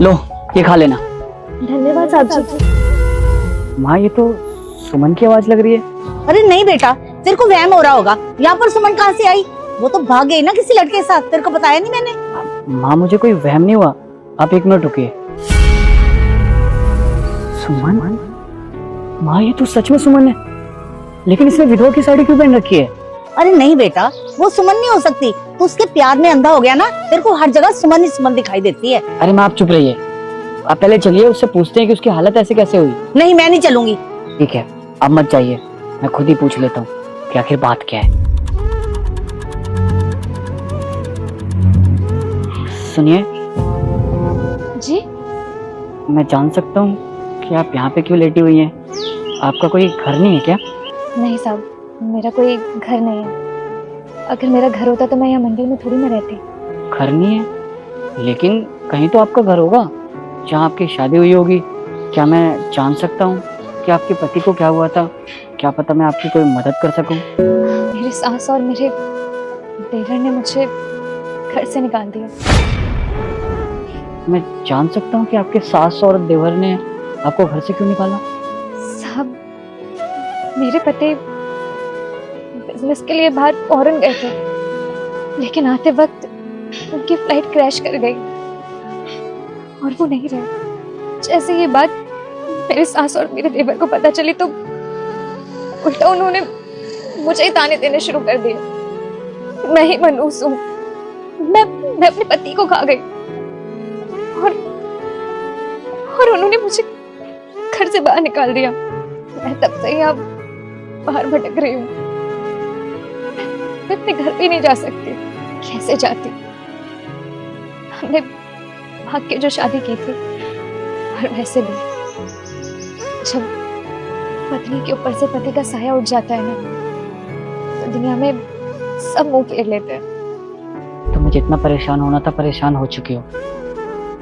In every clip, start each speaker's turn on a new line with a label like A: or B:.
A: लो ये खा लेना।
B: धन्यवाद साहब जी।
A: माँ ये तो सुमन की आवाज लग रही है।
B: अरे नहीं बेटा, तेरे को वहम हो रहा होगा। यहाँ पर सुमन कहाँ से आई? वो तो भाग गई ना किसी लड़के के साथ, तेरे को बताया नहीं मैंने?
A: माँ मुझे कोई वहम नहीं हुआ, आप एक मिनट रुकिए। सुमन? माँ ये तो सच में सुमन है, लेकिन इसने विधवा की साड़ी क्यों पहन रखी है?
B: अरे नहीं बेटा, वो सुमन नहीं हो सकती। तू उसके प्यार में अंधा हो गया ना, तेरे को हर जगह सुमन ही सुमन दिखाई देती है।
A: अरे माँ आप चुप रहिए, आप पहले चलिए उससे पूछते हैं कि उसकी हालत ऐसे कैसे हुई।
B: नहीं, मैं नहीं चलूंगी।
A: ठीक है अब मत जाइए, मैं खुद ही पूछ लेता हूँ कि आखिर बात क्या है। सुनिए
B: जी?
A: मैं जान सकता हूँ कि आप यहाँ पे क्यों लेटी हुई हैं? आपका कोई घर नहीं है क्या?
C: नहीं साहब, मेरा कोई घर नहीं है। अगर मेरा घर होता तो मैं यहाँ मंदिर में थोड़ी ना रहती।
A: घर नहीं है, लेकिन कहीं तो आपका घर होगा जहाँ आपकी शादी हुई होगी। क्या मैं जान सकता हूँ कि आपके पति को क्या हुआ था? क्या पता मैं आपकी कोई मदद कर सकूं।
C: मेरी सास और मेरे देवर ने मुझे घर से निकाल दिया।
A: मैं जान सकता हूँ कि आपके सास और देवर ने आपको घर से क्यों निकाला?
C: साहब, मेरे पति बिजनेस के लिए बाहर फॉरेन गए थे, लेकिन आते वक्त उनकी फ्लाइट क्रैश कर गई और वो नहीं रहे। जैसे ये बात मेरे सास और मेरे देवर को पता चली तो उल्टा उन्होंने मुझे ही ताने देने शुरू कर दिए। मैं ही मनहूस हूँ, मैं अपने पति को खा गई और उन्होंने मुझे घर से बाहर निकाल दिया। मैं तब से ही अब बाहर भटक रही हूँ। मैं अपने घर भी नहीं जा सकती। कैसे जाती? हमने भाग के जो शादी की थी, और वैसे भी जब पत्नी के ऊपर से पति का साया उठ जाता है ना, तो दुनिया में सब मुंह फेर लेते हैं।
A: तुम्हें जितना परेशान होना था परेशान हो चुकी हो।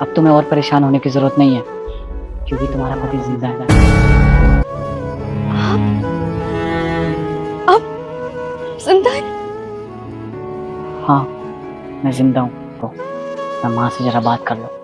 A: अब तुम्हें और परेशान होने की जरूरत नहीं है, क्योंकि तुम्हारा पति जिंदा है।
C: अब जिंदा है?
A: हाँ मैं जिंदा हूँ, तो मैं माँ से जरा बात कर लो।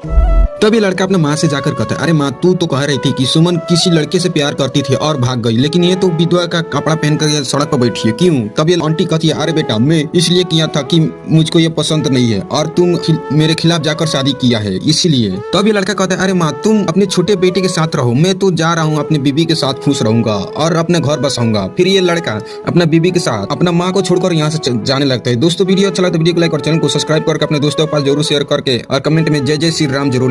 D: तब ये लड़का अपने माँ से जाकर कहता है, अरे माँ तू तो कह रही थी कि सुमन किसी लड़के से प्यार करती थी और भाग गई, लेकिन ये तो विधवा का कपड़ा पहनकर ये सड़क पर बैठी है, क्यों? तब ये आंटी कहती है, अरे बेटा मैं इसलिए किया था कि मुझको ये पसंद नहीं है और तुम मेरे खिलाफ जाकर शादी किया है इसलिए। तब ये लड़का कहता है, अरे माँ तुम अपने छोटे बेटे के साथ रहो, मैं तो जा रहा हूँ अपनी बीबी के साथ खुश रहूंगा और अपने घर बसाऊंगा। फिर ये लड़का अपना बीबी के साथ अपना माँ को छोड़कर यहाँ से जाने लगता है। दोस्तों वीडियो अच्छा लगा तो वीडियो को लाइक और चैनल को सब्सक्राइब करके अपने दोस्तों के पास जरूर शेयर करके और कमेंट में जय जय श्री राम जरूर